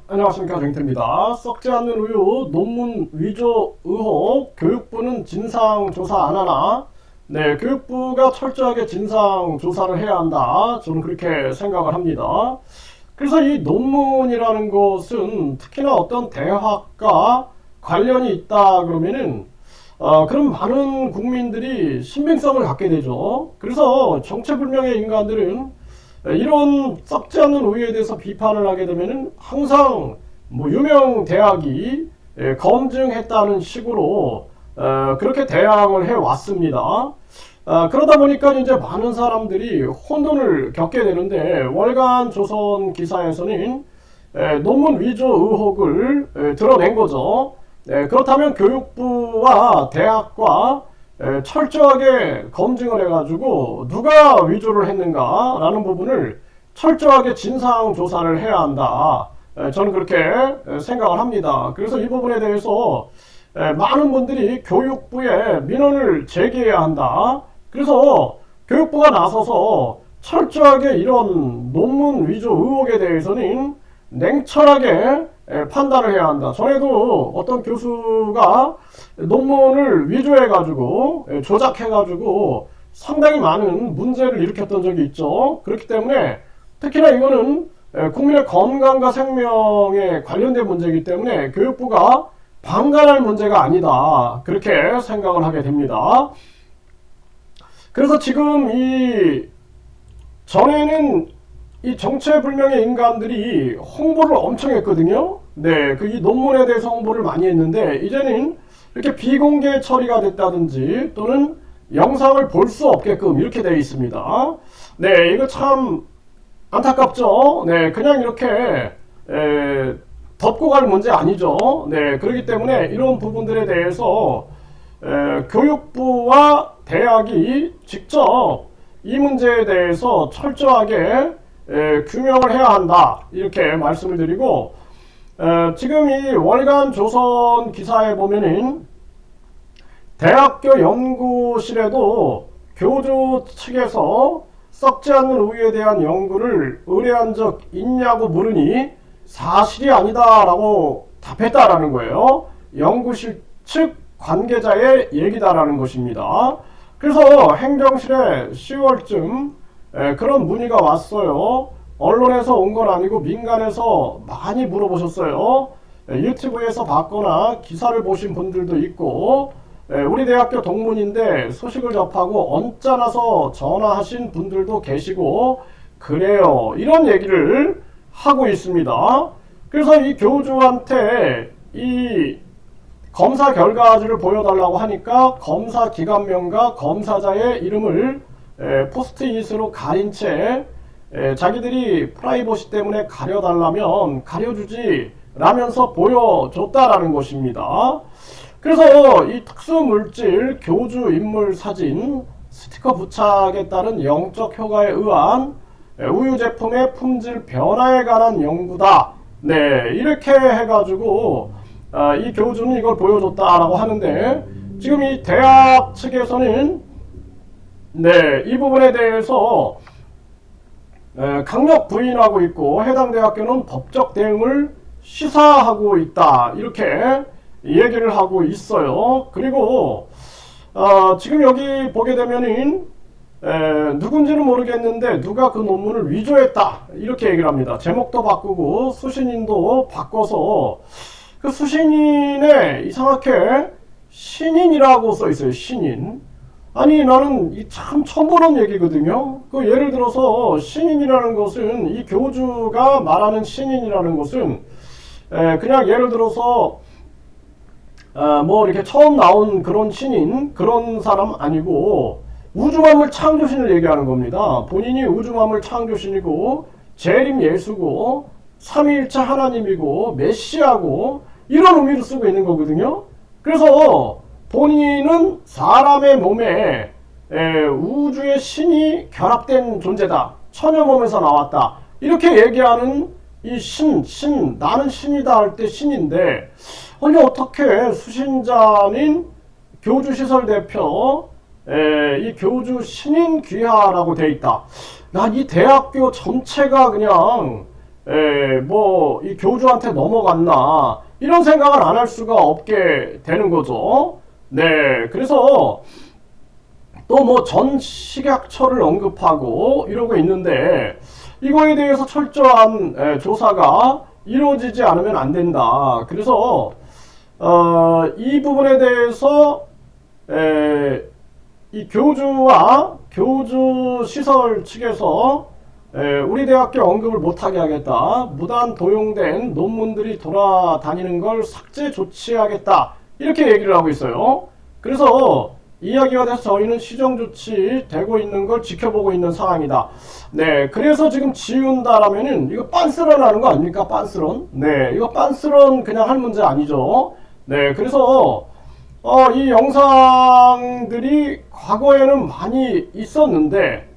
안녕하십니까, 정태입니다. 썩지 않는 우유 논문 위조 의혹, 교육부는 진상조사 안 하나? 네, 교육부가 철저하게 진상조사를 해야 한다, 저는 그렇게 생각을 합니다. 그래서 이 논문이라는 것은 특히나 어떤 대학과 관련이 있다 그러면은 그럼 많은 국민들이 신빙성을 갖게 되죠. 그래서 정체불명의 인간들은 이런 썩지 않는 우유에 대해서 비판을 하게 되면은 항상 뭐 유명 대학이 검증했다는 식으로 그렇게 대항을 해 왔습니다. 그러다 보니까 이제 많은 사람들이 혼돈을 겪게 되는데, 월간 조선 기사에서는 논문 위조 의혹을 드러낸 거죠. 그렇다면 교육부와 대학과 철저하게 검증을 해가지고 누가 위조를 했는가라는 부분을 철저하게 진상 조사를 해야 한다. 저는 그렇게 생각을 합니다. 그래서 이 부분에 대해서 많은 분들이 교육부에 민원을 제기해야 한다. 그래서 교육부가 나서서 철저하게 이런 논문 위조 의혹에 대해서는 냉철하게 판단을 해야 한다. 전에도 어떤 교수가 논문을 위조해가지고 조작해가지고 상당히 많은 문제를 일으켰던 적이 있죠. 그렇기 때문에 특히나 이거는 국민의 건강과 생명에 관련된 문제이기 때문에 교육부가 방관할 문제가 아니다, 그렇게 생각을 하게 됩니다. 그래서 지금 이 전에는 이 정체불명의 인간들이 홍보를 엄청 했거든요. 네, 그 이 논문에 대해서 홍보를 많이 했는데, 이제는 이렇게 비공개 처리가 됐다든지 또는 영상을 볼 수 없게끔 이렇게 되어 있습니다. 네, 이거 참 안타깝죠. 네, 그냥 이렇게 덮고 갈 문제 아니죠. 네, 그렇기 때문에 이런 부분들에 대해서 교육부와 대학이 직접 이 문제에 대해서 철저하게 규명을 해야 한다, 이렇게 말씀을 드리고, 지금 이 월간 조선 기사에 보면은 대학교 연구실에도 교주 측에서 썩지 않는 우유에 대한 연구를 의뢰한 적 있냐고 물으니 사실이 아니다라고 답했다라는 거예요. 연구실 측 관계자의 얘기다라는 것입니다. 그래서 행정실에 10월쯤 그런 문의가 왔어요. 언론에서 온 건 아니고 민간에서 많이 물어보셨어요. 유튜브에서 봤거나 기사를 보신 분들도 있고, 우리 대학교 동문인데 소식을 접하고 언짢아서 전화하신 분들도 계시고 그래요, 이런 얘기를 하고 있습니다. 그래서 이 교주한테 이 검사 결과지를 보여달라고 하니까 검사 기관명과 검사자의 이름을 포스트잇으로 가린 채 자기들이 프라이버시 때문에 가려달라면 가려주지 라면서 보여줬다라는 것입니다. 그래서 이 특수물질 교주 인물 사진 스티커 부착에 따른 영적 효과에 의한 우유 제품의 품질 변화에 관한 연구다. 네, 이렇게 해가지고 이 교주는 이걸 보여줬다라고 하는데, 지금 이 대학 측에서는 이 부분에 대해서 강력 부인하고 있고, 해당 대학교는 법적 대응을 시사하고 있다, 이렇게 얘기를 하고 있어요. 그리고 지금 여기 보게 되면은 누군지는 모르겠는데 누가 그 논문을 위조했다, 이렇게 얘기를 합니다. 제목도 바꾸고 수신인도 바꿔서 그 수신인에 이상하게 신인이라고 써 있어요. 신인. 아니, 나는 참 처음 보는 얘기거든요. 그 예를 들어서 신인이라는 것은, 이 교주가 말하는 신인이라는 것은 그냥 예를 들어서 뭐 이렇게 처음 나온 그런 신인, 그런 사람 아니고 우주만물 창조신을 얘기하는 겁니다. 본인이 우주만물 창조신이고 재림 예수고 삼위일체 하나님이고 메시아고 이런 의미로 쓰고 있는 거거든요. 그래서 본인은 사람의 몸에 우주의 신이 결합된 존재다, 천여 몸에서 나왔다, 이렇게 얘기하는 이 나는 신이다 할 때 신인데, 아니 어떻게 수신자인 교주시설 대표 이 교주 신인 귀하라고 돼 있다. 난 이 대학교 전체가 그냥 뭐 이 교주한테 넘어갔나 이런 생각을 안 할 수가 없게 되는 거죠. 네, 그래서 또 뭐 전식약처를 언급하고 이러고 있는데 이거에 대해서 철저한 조사가 이루어지지 않으면 안 된다. 그래서 이 부분에 대해서 이 교주와 교주 시설 측에서 우리 대학교 언급을 못하게 하겠다. 무단 도용된 논문들이 돌아다니는 걸 삭제 조치하겠다. 이렇게 얘기를 하고 있어요. 그래서 이야기가 돼서 저희는 시정 조치 되고 있는 걸 지켜보고 있는 상황이다. 네, 그래서 지금 지운다라면은 이거 빤스런 하는 거 아닙니까? 빤스런. 네, 이거 빤스런 그냥 할 문제 아니죠. 네, 그래서 이 영상들이 과거에는 많이 있었는데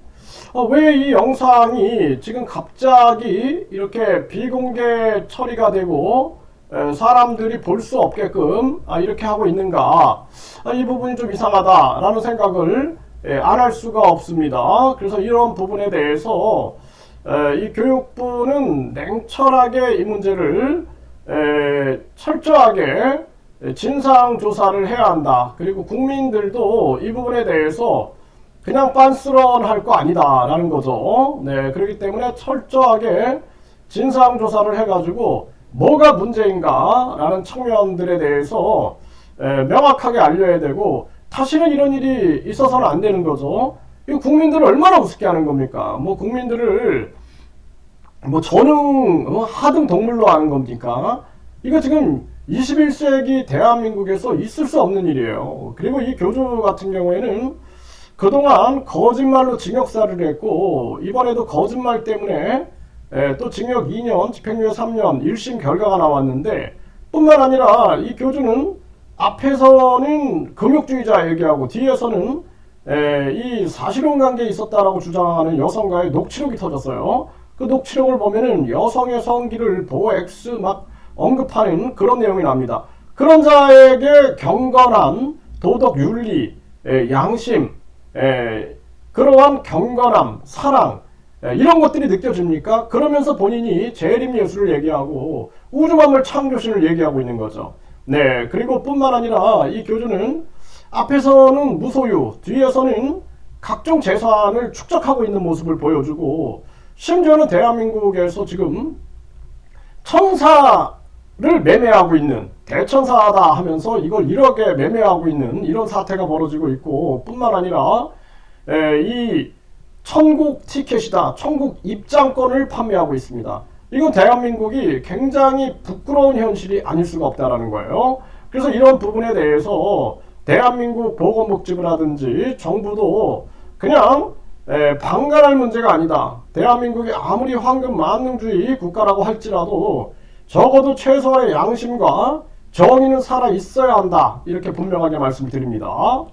왜 이 영상이 지금 갑자기 이렇게 비공개 처리가 되고 사람들이 볼 수 없게끔 이렇게 하고 있는가, 이 부분이 좀 이상하다라는 생각을 안 할 수가 없습니다. 그래서 이런 부분에 대해서 이 교육부는 냉철하게 이 문제를 철저하게 진상조사를 해야 한다. 그리고 국민들도 이 부분에 대해서 그냥 빤스런 할 거 아니다 라는 거죠. 네, 그렇기 때문에 철저하게 진상조사를 해가지고 뭐가 문제인가 라는 측면들에 대해서 명확하게 알려야 되고, 다시는 이런 일이 있어서는 안 되는 거죠. 이 국민들을 얼마나 우습게 하는 겁니까? 뭐 국민들을 뭐 전응 하등 동물로 하는 겁니까? 이거 지금 21세기 대한민국에서 있을 수 없는 일이에요. 그리고 이 교주 같은 경우에는 그동안 거짓말로 징역살이를 했고, 이번에도 거짓말 때문에 또 징역 2년, 집행유예 3년 1심 결과가 나왔는데, 뿐만 아니라 이 교주는 앞에서는 금욕주의자 얘기하고 뒤에서는 이 사실혼 관계에 있었다라고 주장하는 여성과의 녹취록이 터졌어요. 그 녹취록을 보면은 여성의 성기를 보호 X 막 언급하는 그런 내용이 납니다. 그런 자에게 경건한 도덕 윤리, 양심, 그러한 경건함, 사랑, 이런 것들이 느껴집니까? 그러면서 본인이 재림예수를 얘기하고 우주만물 창조신을 얘기하고 있는 거죠. 네, 그리고 뿐만 아니라 이 교주는 앞에서는 무소유, 뒤에서는 각종 재산을 축적하고 있는 모습을 보여주고, 심지어는 대한민국에서 지금 천사를 매매하고 있는, 대천사다 하면서 이걸 1억에 매매하고 있는 이런 사태가 벌어지고 있고, 뿐만 아니라 이 천국 티켓이다, 천국 입장권을 판매하고 있습니다. 이건 대한민국이 굉장히 부끄러운 현실이 아닐 수가 없다라는 거예요. 그래서 이런 부분에 대해서 대한민국 보건복지부 라든지 정부도 그냥 방관할 문제가 아니다. 대한민국이 아무리 황금 만능주의 국가라고 할지라도 적어도 최소한의 양심과 정의는 살아 있어야 한다. 이렇게 분명하게 말씀드립니다.